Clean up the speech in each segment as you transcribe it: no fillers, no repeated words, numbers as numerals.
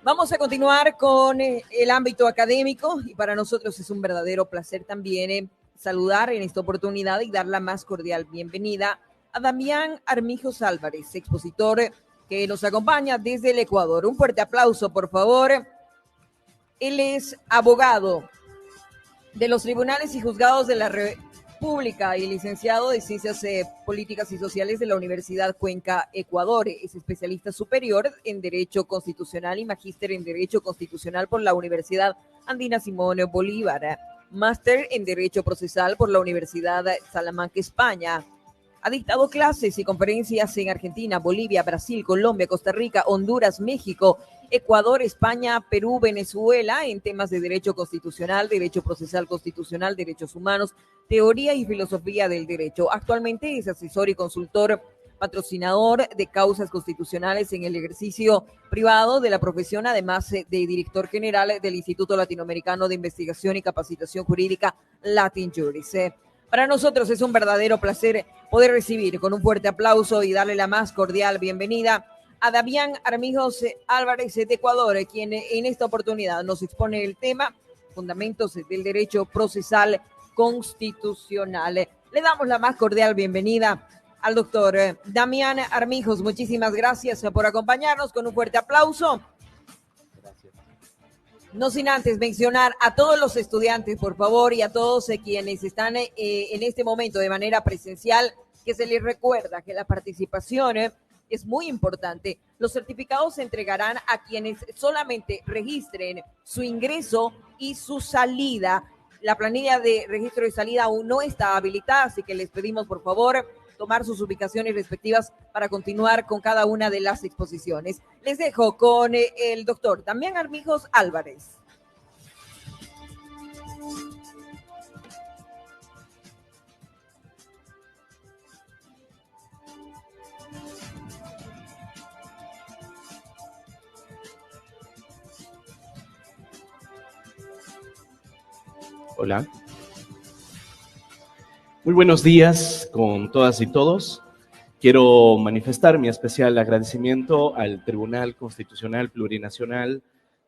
Vamos a continuar con el ámbito académico y para nosotros es un verdadero placer también saludar en esta oportunidad y dar la más cordial bienvenida a Damián Armijos Álvarez, expositor que nos acompaña desde el Ecuador. Un fuerte aplauso, por favor. Él es abogado de los tribunales y juzgados de la República y licenciado de Ciencias Políticas y Sociales de la Universidad Cuenca, Ecuador. Es especialista superior en Derecho Constitucional y magíster en Derecho Constitucional por la Universidad Andina Simón Bolívar. Máster en Derecho Procesal por la Universidad Salamanca, España. Ha dictado clases y conferencias en Argentina, Bolivia, Brasil, Colombia, Costa Rica, Honduras, México, Ecuador, España, Perú, Venezuela, en temas de derecho constitucional, derecho procesal constitucional, derechos humanos, teoría y filosofía del derecho. Actualmente es asesor y consultor patrocinador de causas constitucionales en el ejercicio privado de la profesión, además de director general del Instituto Latinoamericano de Investigación y Capacitación Jurídica Latin Juris. Para nosotros es un verdadero placer poder recibir con un fuerte aplauso y darle la más cordial bienvenida a Damián Armijos Álvarez de Ecuador, quien en esta oportunidad nos expone el tema fundamentos del derecho procesal constitucional. Le damos la más cordial bienvenida al doctor Damián Armijos. Muchísimas gracias por acompañarnos, con un fuerte aplauso. No sin antes mencionar a todos los estudiantes, por favor, y a todos quienes están en este momento de manera presencial, que se les recuerda que la participación es muy importante. Los certificados se entregarán a quienes solamente registren su ingreso y su salida. La planilla de registro de salida aún no está habilitada, así que les pedimos, por favor, tomar sus ubicaciones respectivas para continuar con cada una de las exposiciones. Les dejo con el doctor Damián Armijos Álvarez. Hola. Muy buenos días con todas y todos. Quiero manifestar mi especial agradecimiento al Tribunal Constitucional Plurinacional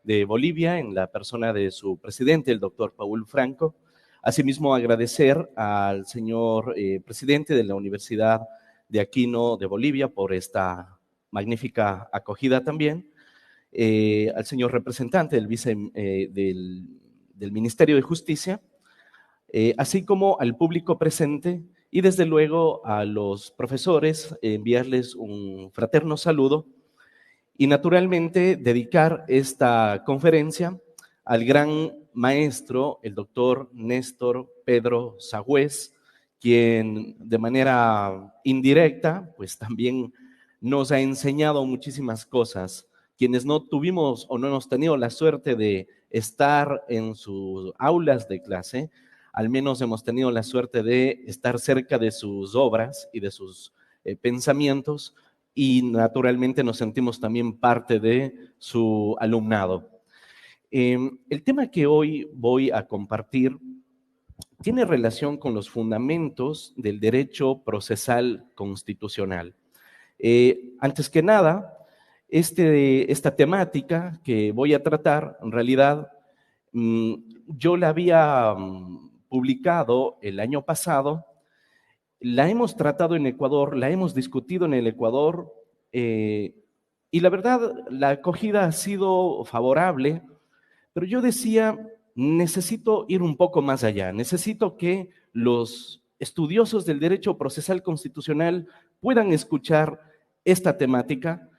de Bolivia en la persona de su presidente, el doctor Paul Franco. Asimismo, agradecer al señor presidente de la Universidad de Aquino de Bolivia por esta magnífica acogida también. Al señor representante del Ministerio de Justicia, así como al público presente y desde luego a los profesores, enviarles un fraterno saludo y naturalmente dedicar esta conferencia al gran maestro, el doctor Néstor Pedro Sagüez, quien de manera indirecta pues también nos ha enseñado muchísimas cosas. Quienes no tuvimos o no hemos tenido la suerte de estar en sus aulas de clase, al menos hemos tenido la suerte de estar cerca de sus obras y de sus pensamientos y naturalmente nos sentimos también parte de su alumnado. El tema que hoy voy a compartir tiene relación con los fundamentos del derecho procesal constitucional. Antes que nada, esta temática que voy a tratar, en realidad, yo la había publicado el año pasado, la hemos tratado en Ecuador, la hemos discutido en el Ecuador, y la verdad, la acogida ha sido favorable, pero yo decía, necesito ir un poco más allá, necesito que los estudiosos del derecho procesal constitucional puedan escuchar esta temática,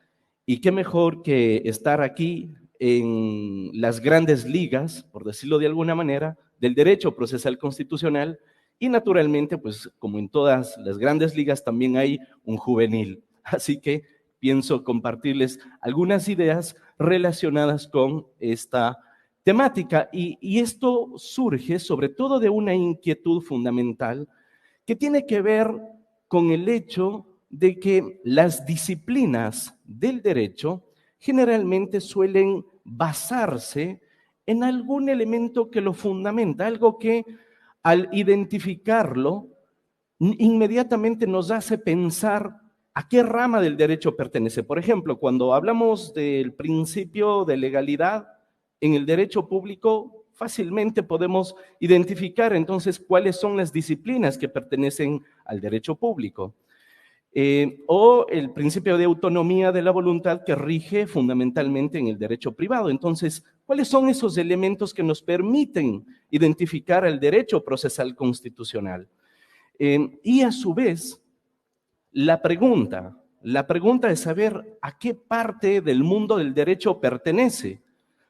y qué mejor que estar aquí en las grandes ligas, por decirlo de alguna manera, del derecho procesal constitucional, y naturalmente, pues como en todas las grandes ligas, también hay un juvenil. Así que pienso compartirles algunas ideas relacionadas con esta temática, y esto surge sobre todo de una inquietud fundamental que tiene que ver con el hecho de que las disciplinas del derecho generalmente suelen basarse en algún elemento que lo fundamenta, algo que al identificarlo inmediatamente nos hace pensar ¿A qué rama del derecho pertenece? Por ejemplo, cuando hablamos del principio de legalidad en el derecho público, fácilmente podemos identificar entonces cuáles son las disciplinas que pertenecen al derecho público. O el principio de autonomía de la voluntad que rige fundamentalmente en el derecho privado. Entonces, ¿cuáles son esos elementos que nos permiten identificar el derecho procesal constitucional? Y a su vez, la pregunta es saber a qué parte del mundo del derecho pertenece.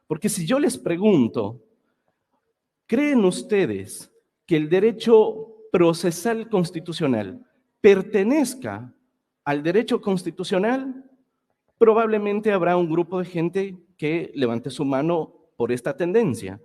Porque si yo les pregunto, ¿creen ustedes que el derecho procesal constitucional pertenezca al derecho constitucional? Probablemente habrá un grupo de gente que levante su mano por esta tendencia.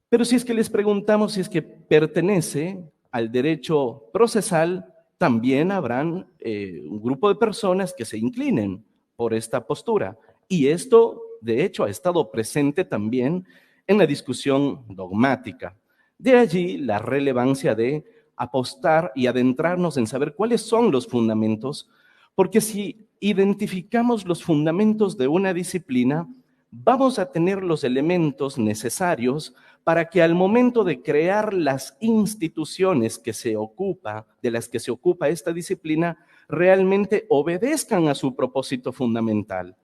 Pero si es que les preguntamos si es que pertenece al derecho procesal, también habrán un grupo de personas que se inclinen por esta postura. Y esto, de hecho, ha estado presente también en la discusión dogmática. De allí la relevancia de apostar y adentrarnos en saber cuáles son los fundamentos, porque si identificamos los fundamentos de una disciplina, vamos a tener los elementos necesarios para que al momento de crear las instituciones de las que se ocupa esta disciplina, realmente obedezcan a su propósito fundamental.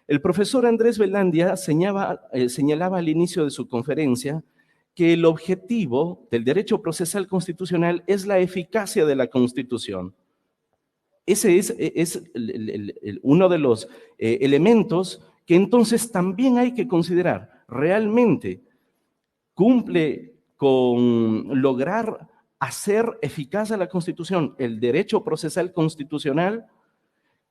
El profesor Andrés Velandia señalaba al inicio de su conferencia que el objetivo del derecho procesal constitucional es la eficacia de la Constitución. Ese es uno de los elementos que entonces también hay que considerar. ¿Realmente cumple con lograr hacer eficaz a la Constitución el derecho procesal constitucional?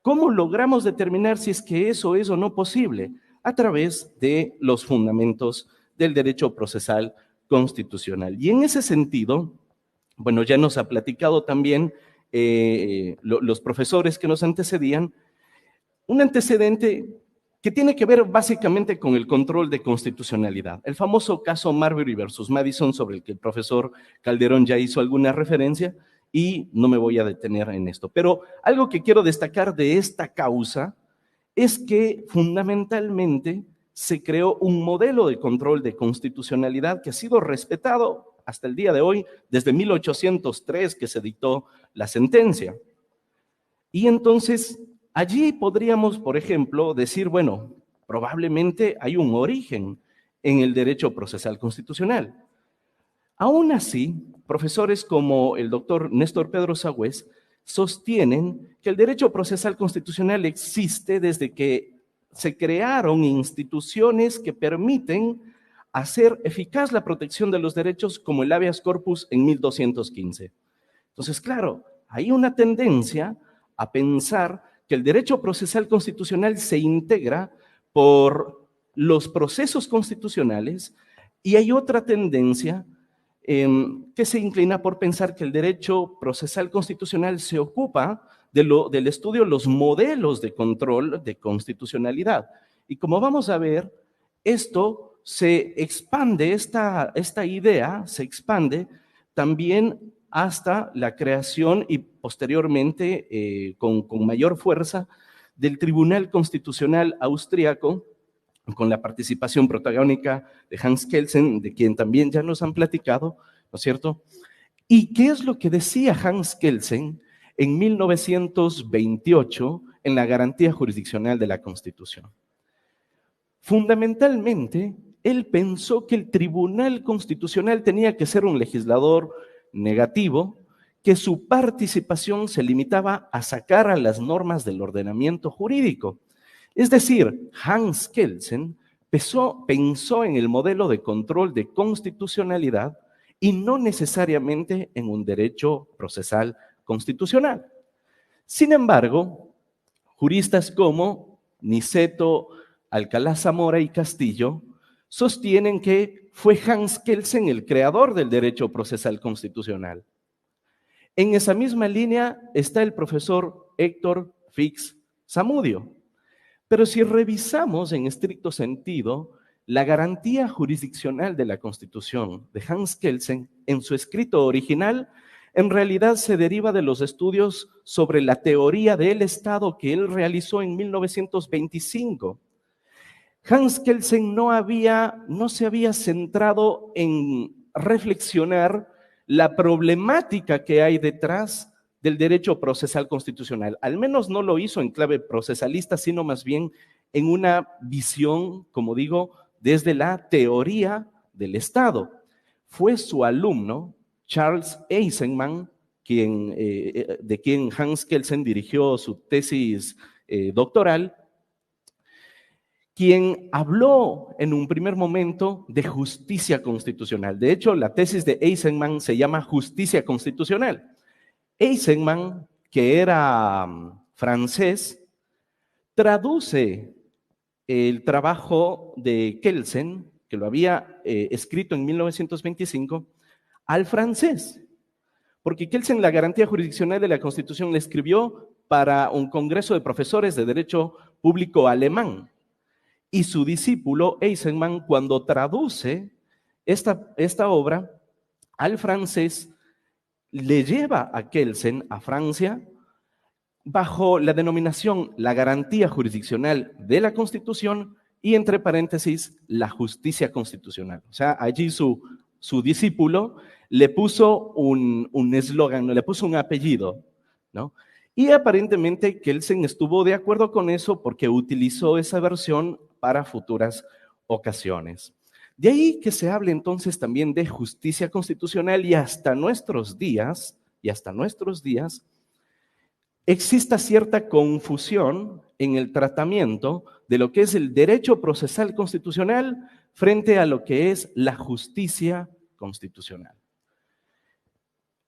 ¿Cómo logramos determinar si es que eso es o no posible? A través de los fundamentos del derecho procesal constitucional. Y en ese sentido, bueno, ya nos ha platicado también los profesores que nos antecedían, un antecedente que tiene que ver básicamente con el control de constitucionalidad. El famoso caso Marbury versus Madison, sobre el que el profesor Calderón ya hizo alguna referencia, y no me voy a detener en esto. Pero algo que quiero destacar de esta causa es que fundamentalmente se creó un modelo de control de constitucionalidad que ha sido respetado hasta el día de hoy, desde 1803 que se dictó la sentencia. Y entonces allí podríamos, por ejemplo, decir, bueno, probablemente hay un origen en el derecho procesal constitucional. Aún así, profesores como el doctor Néstor Pedro Sagüez sostienen que el derecho procesal constitucional existe desde que se crearon instituciones que permiten hacer eficaz la protección de los derechos, como el habeas corpus en 1215. Entonces, claro, hay una tendencia a pensar que el derecho procesal constitucional se integra por los procesos constitucionales, y hay otra tendencia que se inclina por pensar que el derecho procesal constitucional se ocupa del estudio de los modelos de control de constitucionalidad. Y como vamos a ver, esto se expande, esta idea se expande también hasta la creación y posteriormente con mayor fuerza del Tribunal Constitucional Austriaco, con la participación protagónica de Hans Kelsen, de quien también ya nos han platicado, ¿no es cierto? ¿Y qué es lo que decía Hans Kelsen en 1928 en la garantía jurisdiccional de la Constitución? Fundamentalmente, él pensó que el Tribunal Constitucional tenía que ser un legislador negativo, que su participación se limitaba a sacar a las normas del ordenamiento jurídico. Es decir, Hans Kelsen pensó en el modelo de control de constitucionalidad y no necesariamente en un derecho procesal constitucional. Sin embargo, juristas como Niceto, Alcalá Zamora y Castillo sostienen que fue Hans Kelsen el creador del derecho procesal constitucional. En esa misma línea está el profesor Héctor Fix Zamudio. Pero si revisamos en estricto sentido la garantía jurisdiccional de la Constitución de Hans Kelsen en su escrito original, en realidad se deriva de los estudios sobre la teoría del Estado que él realizó en 1925. Hans Kelsen no se había centrado en reflexionar la problemática que hay detrás del derecho procesal constitucional. Al menos no lo hizo en clave procesalista, sino más bien en una visión, como digo, desde la teoría del Estado. Fue su alumno, Charles Eisenman, de quien Hans Kelsen dirigió su tesis doctoral, quien habló en un primer momento de justicia constitucional. De hecho, la tesis de Eisenman se llama Justicia Constitucional. Eisenman, que era francés, traduce el trabajo de Kelsen, que lo había escrito en 1925, al francés. Porque Kelsen la garantía jurisdiccional de la Constitución la escribió para un congreso de profesores de derecho público alemán. Y su discípulo Eisenman, cuando traduce esta obra al francés, le lleva a Kelsen a Francia bajo la denominación la garantía jurisdiccional de la Constitución y entre paréntesis la justicia constitucional. O sea, allí su discípulo le puso un eslogan, le puso un apellido, ¿no? Y aparentemente Kelsen estuvo de acuerdo con eso porque utilizó esa versión para futuras ocasiones. De ahí que se hable entonces también de justicia constitucional y hasta nuestros días, exista cierta confusión en el tratamiento de lo que es el derecho procesal constitucional frente a lo que es la justicia constitucional.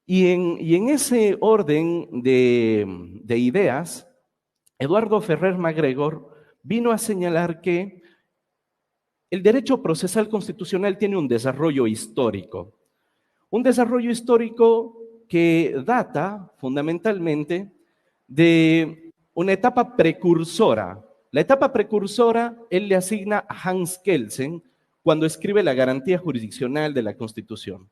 Y en ese orden de ideas, Eduardo Ferrer MacGregor vino a señalar que el derecho procesal constitucional tiene un desarrollo histórico que data fundamentalmente de una etapa precursora. La etapa precursora él le asigna a Hans Kelsen cuando escribe la garantía jurisdiccional de la Constitución.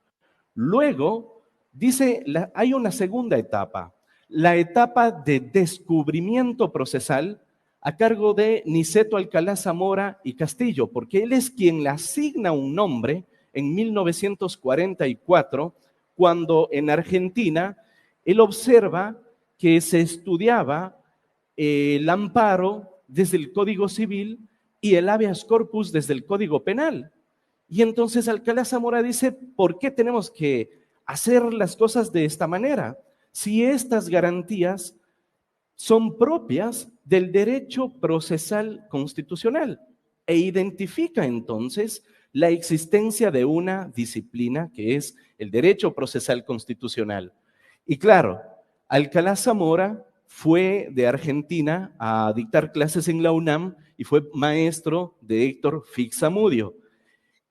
Luego, dice, hay una segunda etapa, la etapa de descubrimiento procesal a cargo de Niceto Alcalá Zamora y Castillo, porque él es quien le asigna un nombre en 1944, cuando en Argentina él observa que se estudiaba el amparo desde el Código Civil y el habeas corpus desde el Código Penal. Y entonces Alcalá Zamora dice, ¿por qué tenemos que hacer las cosas de esta manera? Si estas garantías son propias del derecho procesal constitucional, e identifica entonces la existencia de una disciplina que es el derecho procesal constitucional. Y claro, Alcalá Zamora fue de Argentina a dictar clases en la UNAM y fue maestro de Héctor Fix-Zamudio,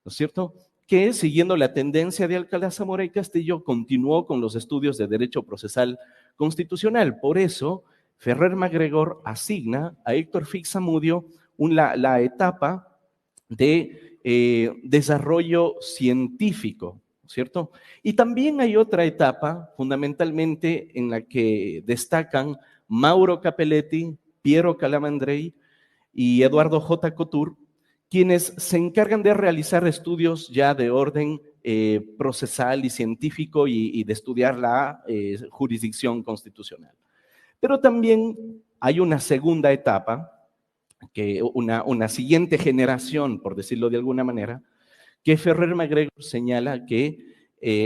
¿no es cierto?, que siguiendo la tendencia de Alcalá Zamora y Castillo continuó con los estudios de derecho procesal constitucional. Por eso, Ferrer MacGregor asigna a Héctor Fix-Zamudio la etapa de desarrollo científico, ¿cierto? Y también hay otra etapa, fundamentalmente, en la que destacan Mauro Capelletti, Piero Calamandrei y Eduardo J. Couture, quienes se encargan de realizar estudios ya de orden procesal y científico y de estudiar la jurisdicción constitucional. Pero también hay una segunda etapa, una siguiente generación, por decirlo de alguna manera, que Ferrer MacGregor señala que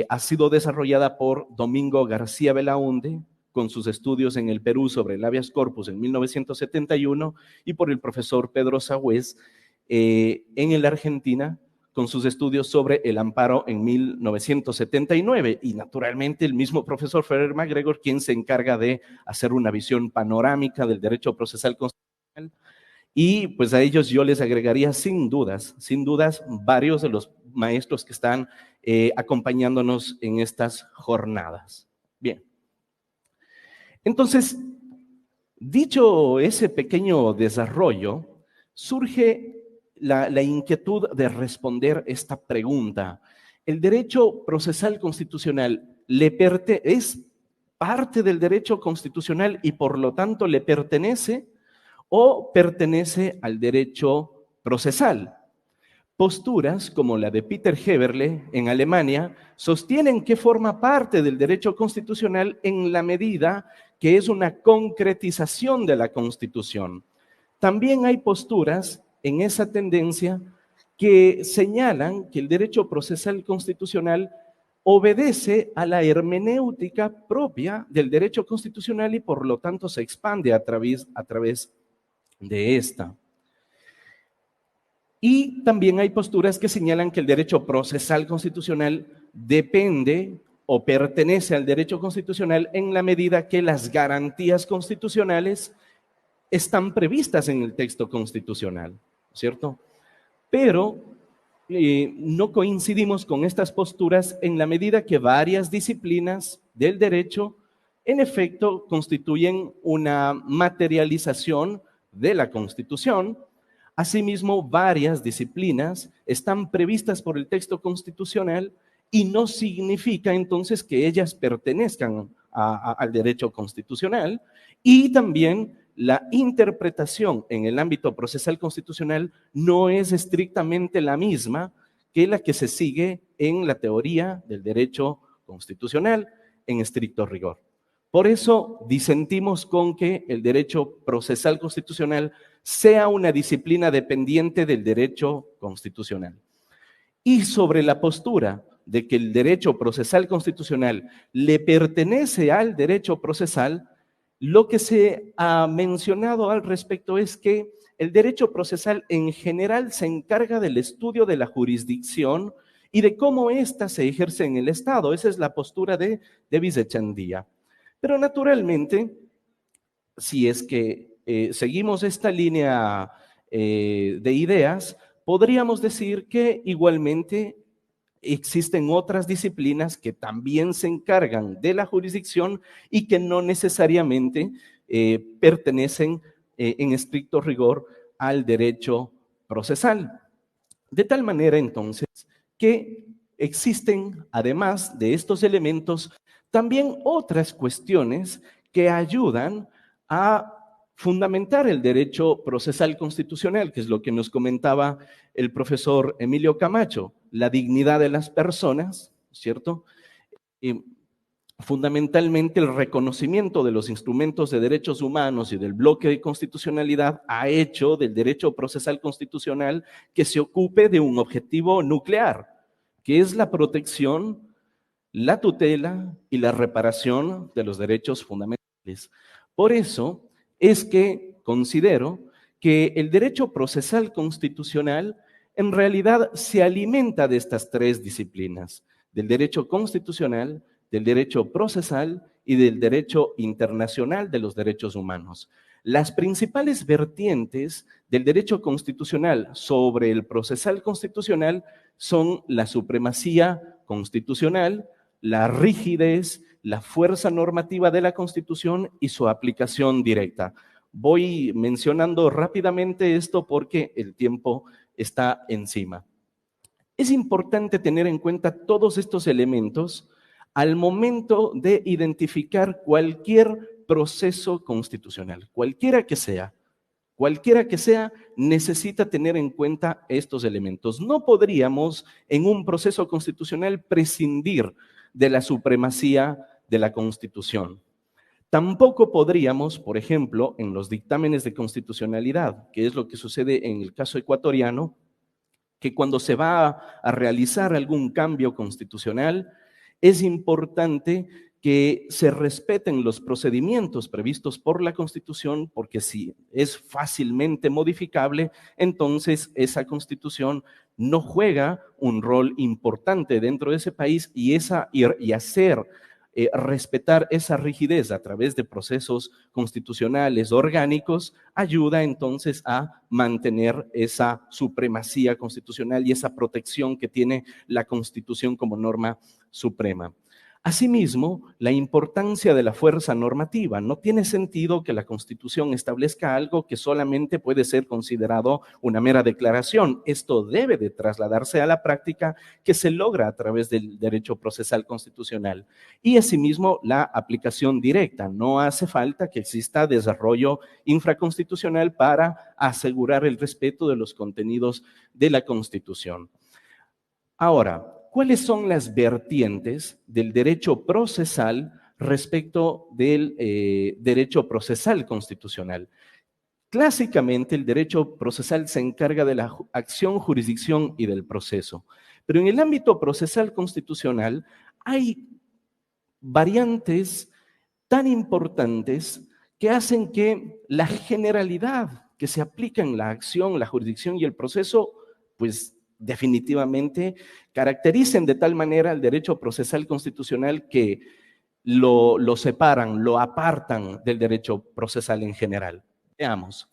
ha sido desarrollada por Domingo García Belaunde, con sus estudios en el Perú sobre el habeas corpus en 1971, y por el profesor Pedro Sagüez en la Argentina, con sus estudios sobre el amparo en 1979. Y naturalmente el mismo profesor Ferrer MacGregor, quien se encarga de hacer una visión panorámica del derecho procesal constitucional. Y pues a ellos yo les agregaría sin dudas, varios de los maestros que están acompañándonos en estas jornadas. Bien. Entonces, dicho ese pequeño desarrollo, surge la inquietud de responder esta pregunta. ¿El derecho procesal constitucional es parte del derecho constitucional y por lo tanto le pertenece o pertenece al derecho procesal. Posturas como la de Peter Heberle en Alemania sostienen que forma parte del derecho constitucional en la medida que es una concretización de la Constitución. También hay posturas en esa tendencia que señalan que el derecho procesal constitucional obedece a la hermenéutica propia del derecho constitucional y por lo tanto se expande a través de esta. Y también hay posturas que señalan que el derecho procesal constitucional depende o pertenece al derecho constitucional en la medida que las garantías constitucionales están previstas en el texto constitucional, ¿cierto? Pero no coincidimos con estas posturas en la medida que varias disciplinas del derecho, en efecto, constituyen una materialización de la Constitución. Asimismo, varias disciplinas están previstas por el texto constitucional y no significa entonces que ellas pertenezcan al derecho constitucional. Y también la interpretación en el ámbito procesal constitucional no es estrictamente la misma que la que se sigue en la teoría del derecho constitucional en estricto rigor. Por eso disentimos con que el derecho procesal constitucional sea una disciplina dependiente del derecho constitucional. Y sobre la postura de que el derecho procesal constitucional le pertenece al derecho procesal, lo que se ha mencionado al respecto es que el derecho procesal en general se encarga del estudio de la jurisdicción y de cómo ésta se ejerce en el Estado. Esa es la postura de Vicechandía. Pero naturalmente, si es que seguimos esta línea de ideas, podríamos decir que igualmente existen otras disciplinas que también se encargan de la jurisdicción y que no necesariamente pertenecen en estricto rigor al derecho procesal. De tal manera, entonces, que existen, además de estos elementos, también otras cuestiones que ayudan a fundamentar el derecho procesal constitucional, que es lo que nos comentaba el profesor Emilio Camacho, la dignidad de las personas, ¿cierto? Y fundamentalmente el reconocimiento de los instrumentos de derechos humanos y del bloque de constitucionalidad ha hecho del derecho procesal constitucional que se ocupe de un objetivo nuclear, que es la protección, la tutela y la reparación de los derechos fundamentales. Por eso es que considero que el derecho procesal constitucional en realidad se alimenta de estas tres disciplinas, del derecho constitucional, del derecho procesal y del derecho internacional de los derechos humanos. Las principales vertientes del derecho constitucional sobre el procesal constitucional son la supremacía constitucional, la rigidez, la fuerza normativa de la Constitución y su aplicación directa. Voy mencionando rápidamente esto porque el tiempo está encima. Es importante tener en cuenta todos estos elementos al momento de identificar cualquier proceso constitucional, cualquiera que sea, necesita tener en cuenta estos elementos. No podríamos en un proceso constitucional prescindir de la supremacía de la Constitución. Tampoco podríamos, por ejemplo, en los dictámenes de constitucionalidad, que es lo que sucede en el caso ecuatoriano, que cuando se va a realizar algún cambio constitucional, es importante que se respeten los procedimientos previstos por la Constitución, porque si es fácilmente modificable, entonces esa Constitución no juega un rol importante dentro de ese país y hacer respetar esa rigidez a través de procesos constitucionales orgánicos ayuda entonces a mantener esa supremacía constitucional y esa protección que tiene la Constitución como norma suprema. Asimismo, la importancia de la fuerza normativa. No tiene sentido que la Constitución establezca algo que solamente puede ser considerado una mera declaración. Esto debe de trasladarse a la práctica que se logra a través del derecho procesal constitucional. Y asimismo, la aplicación directa. No hace falta que exista desarrollo infraconstitucional para asegurar el respeto de los contenidos de la Constitución. Ahora, ¿cuáles son las vertientes del derecho procesal respecto del derecho procesal constitucional? Clásicamente, el derecho procesal se encarga de la acción, jurisdicción y del proceso. Pero en el ámbito procesal constitucional hay variantes tan importantes que hacen que la generalidad que se aplica en la acción, la jurisdicción y el proceso, pues definitivamente caractericen de tal manera el derecho procesal constitucional que lo separan, lo apartan del derecho procesal en general. Veamos.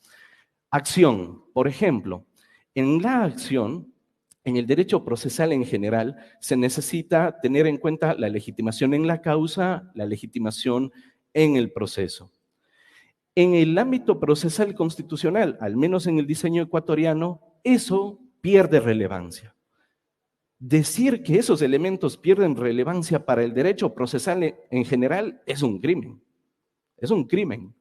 Acción, por ejemplo, en la acción, en el derecho procesal en general, se necesita tener en cuenta la legitimación en la causa, la legitimación en el proceso. En el ámbito procesal constitucional, al menos en el diseño ecuatoriano, eso pierde relevancia. Decir que esos elementos pierden relevancia para el derecho procesal en general es un crimen. Es un crimen.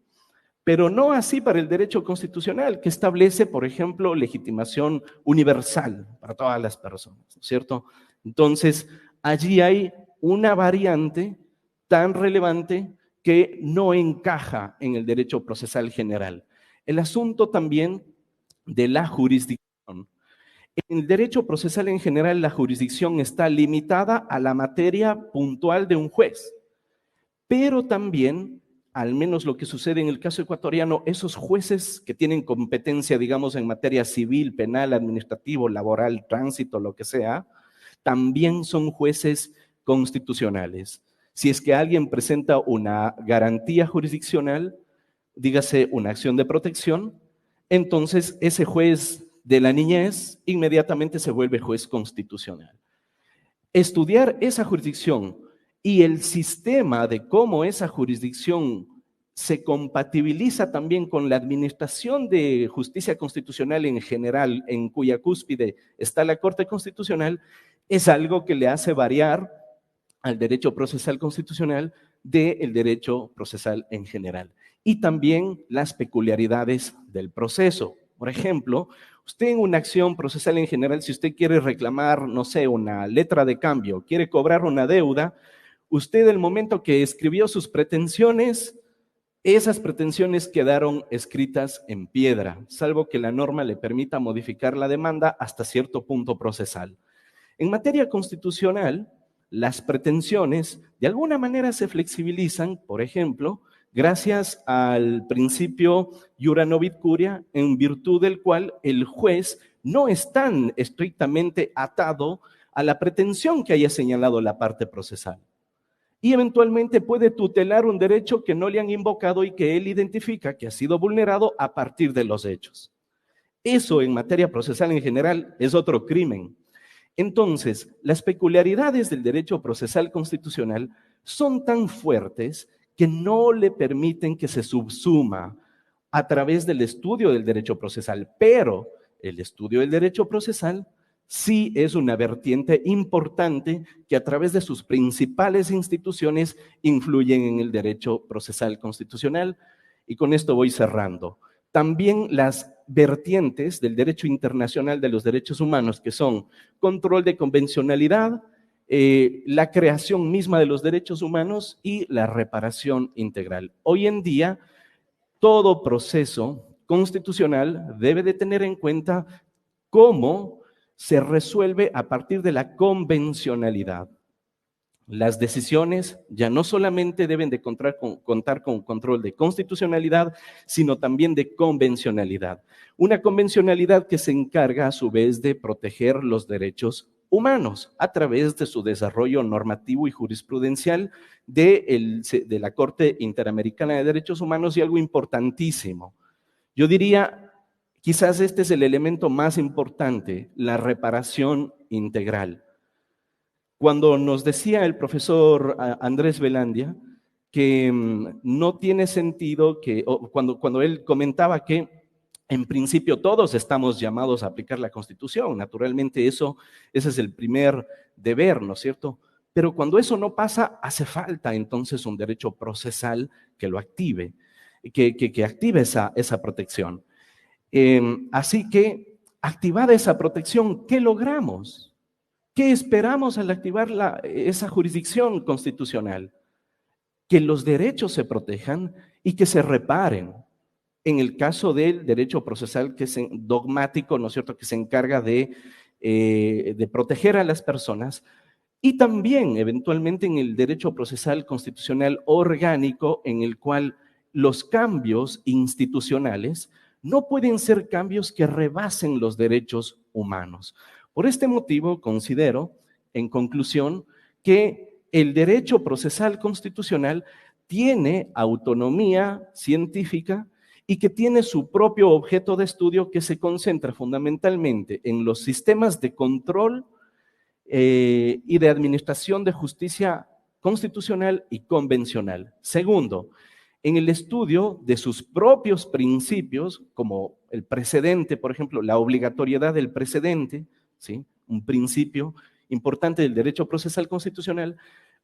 Pero no así para el derecho constitucional, que establece, por ejemplo, legitimación universal para todas las personas, ¿no es cierto? Entonces, allí hay una variante tan relevante que no encaja en el derecho procesal general. El asunto también de la jurisdicción. En el derecho procesal en general, la jurisdicción está limitada a la materia puntual de un juez, pero también, al menos lo que sucede en el caso ecuatoriano, esos jueces que tienen competencia, digamos, en materia civil, penal, administrativo, laboral, tránsito, lo que sea, también son jueces constitucionales. Si es que alguien presenta una garantía jurisdiccional, dígase una acción de protección, entonces ese juez de la niñez inmediatamente se vuelve juez constitucional. Estudiar esa jurisdicción y el sistema de cómo esa jurisdicción se compatibiliza también con la administración de justicia constitucional en general, en cuya cúspide está la Corte Constitucional, es algo que le hace variar al derecho procesal constitucional del derecho procesal en general. Y también las peculiaridades del proceso. Por ejemplo, usted en una acción procesal en general, si usted quiere reclamar, no sé, una letra de cambio, quiere cobrar una deuda, usted el momento que escribió sus pretensiones, esas pretensiones quedaron escritas en piedra, salvo que la norma le permita modificar la demanda hasta cierto punto procesal. En materia constitucional, las pretensiones de alguna manera se flexibilizan, por ejemplo, gracias al principio iura novit curia, en virtud del cual el juez no es tan estrictamente atado a la pretensión que haya señalado la parte procesal. Y eventualmente puede tutelar un derecho que no le han invocado y que él identifica que ha sido vulnerado a partir de los hechos. Eso en materia procesal en general es otro crimen. Entonces, las peculiaridades del derecho procesal constitucional son tan fuertes que no le permiten que se subsuma a través del estudio del derecho procesal, pero el estudio del derecho procesal sí es una vertiente importante que a través de sus principales instituciones influyen en el derecho procesal constitucional. Y con esto voy cerrando. También las vertientes del derecho internacional de los derechos humanos, que son control de convencionalidad, la creación misma de los derechos humanos y la reparación integral. Hoy en día, todo proceso constitucional debe de tener en cuenta cómo se resuelve a partir de la convencionalidad. Las decisiones ya no solamente deben de contar con control de constitucionalidad, sino también de convencionalidad. Una convencionalidad que se encarga a su vez de proteger los derechos humanos a través de su desarrollo normativo y jurisprudencial de la Corte Interamericana de Derechos Humanos y algo importantísimo. Yo diría, quizás este es el elemento más importante, la reparación integral. Cuando nos decía el profesor Andrés Velandia que no tiene sentido cuando él comentaba que en principio todos estamos llamados a aplicar la Constitución, naturalmente ese es el primer deber, ¿no es cierto? Pero cuando eso no pasa, hace falta entonces un derecho procesal que lo active, que active esa protección. Así que, activada esa protección, ¿qué logramos? ¿Qué esperamos al activar esa jurisdicción constitucional? Que los derechos se protejan y que se reparen. En el caso del derecho procesal que es dogmático, ¿no es cierto?, que se encarga de proteger a las personas, y también eventualmente en el derecho procesal constitucional orgánico, en el cual los cambios institucionales no pueden ser cambios que rebasen los derechos humanos. Por este motivo, considero, en conclusión, que el derecho procesal constitucional tiene autonomía científica y que tiene su propio objeto de estudio que se concentra fundamentalmente en los sistemas de control y de administración de justicia constitucional y convencional. Segundo, en el estudio de sus propios principios, como el precedente, por ejemplo, la obligatoriedad del precedente, ¿sí?, un principio importante del derecho procesal constitucional,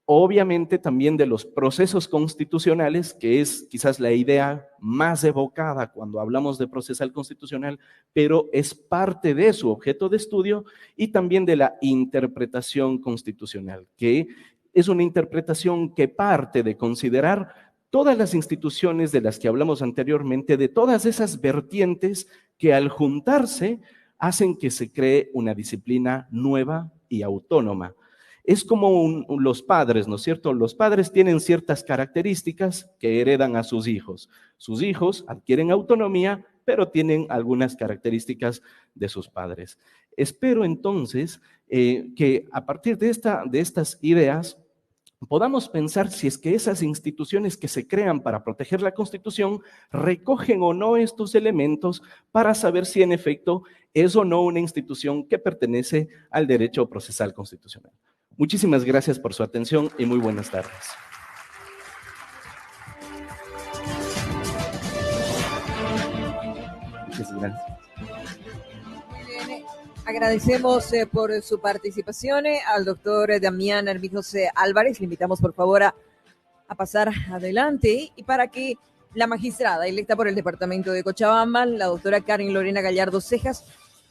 obviamente también de los procesos constitucionales, que es quizás la idea más evocada cuando hablamos de procesal constitucional, pero es parte de su objeto de estudio, y también de la interpretación constitucional, que es una interpretación que parte de considerar todas las instituciones de las que hablamos anteriormente, de todas esas vertientes que al juntarse hacen que se cree una disciplina nueva y autónoma. Es como los padres, ¿no es cierto? Los padres tienen ciertas características que heredan a sus hijos. Sus hijos adquieren autonomía, pero tienen algunas características de sus padres. Espero entonces que a partir de estas ideas podamos pensar si es que esas instituciones que se crean para proteger la Constitución recogen o no estos elementos para saber si en efecto es o no una institución que pertenece al derecho procesal constitucional. Muchísimas gracias por su atención y muy buenas tardes. Muchas gracias. Agradecemos por su participación al doctor Damián Armijos Álvarez. Le invitamos por favor a pasar adelante y para que la magistrada electa por el departamento de Cochabamba, la doctora Karen Lorena Gallardo Cejas,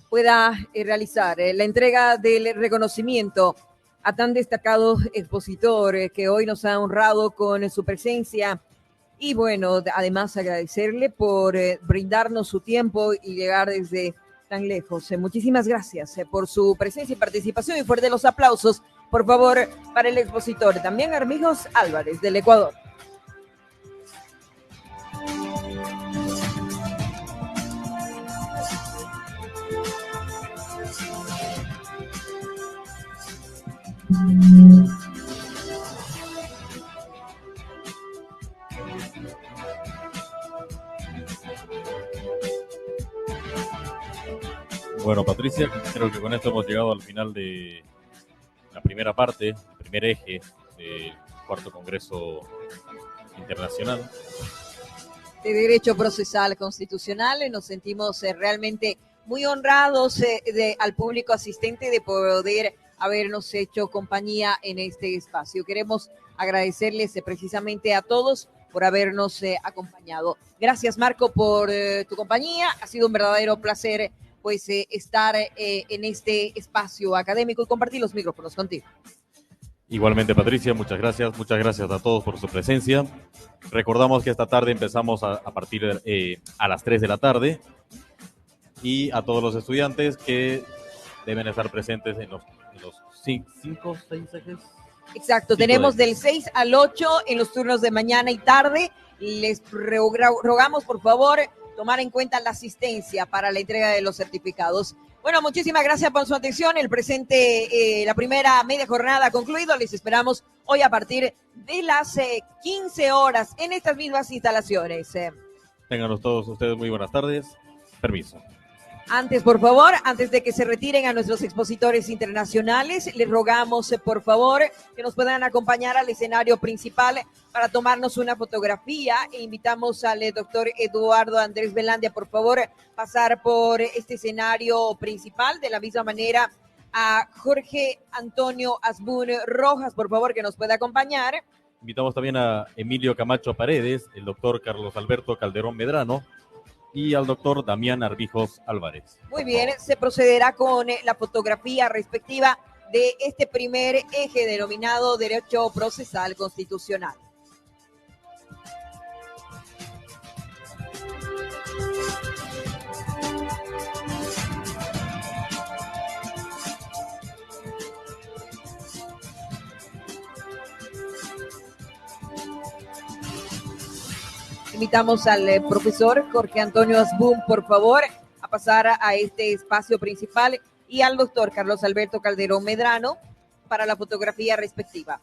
pueda realizar la entrega del reconocimiento a tan destacado expositor que hoy nos ha honrado con su presencia. Y bueno, además agradecerle por brindarnos su tiempo y llegar desde tan lejos. Muchísimas gracias por su presencia y participación, y fuerte los aplausos, por favor, para el expositor Damián Armijos Álvarez del Ecuador. Bueno, Patricia, creo que con esto hemos llegado al final de la primera parte, el primer eje del cuarto Congreso Internacional de Derecho Procesal Constitucional. Nos sentimos realmente muy honrados al público asistente de poder habernos hecho compañía en este espacio. Queremos agradecerles precisamente a todos por habernos acompañado. Gracias, Marco, por tu compañía. Ha sido un verdadero placer pues estar en este espacio académico y compartir los micrófonos contigo. Igualmente, Patricia, muchas gracias a todos por su presencia. Recordamos que esta tarde empezamos a partir a las 3 de la tarde, y a todos los estudiantes que deben estar presentes en los 5, 6 ejes. Exacto, tenemos del 6 al 8 en los turnos de mañana y tarde. Les rogamos, por favor, tomar en cuenta la asistencia para la entrega de los certificados. Bueno, muchísimas gracias por su atención. El presente, la primera media jornada ha concluido. Les esperamos hoy a partir de las 15 horas en estas mismas instalaciones. Tengan todos ustedes muy buenas tardes. Permiso. Antes, por favor, antes de que se retiren a nuestros expositores internacionales, les rogamos, por favor, que nos puedan acompañar al escenario principal para tomarnos una fotografía e invitamos al doctor Eduardo Andrés Velandia, por favor, pasar por este escenario principal. De la misma manera, a Jorge Antonio Asbun Rojas, por favor, que nos pueda acompañar. Invitamos también a Emilio Camacho Paredes, el doctor Carlos Alberto Calderón Medrano y al doctor Damián Armijos Álvarez. Muy bien, se procederá con la fotografía respectiva de este primer eje denominado Derecho Procesal Constitucional. Invitamos al profesor Jorge Antonio Asbun, por favor, a pasar a este espacio principal y al doctor Carlos Alberto Calderón Medrano para la fotografía respectiva.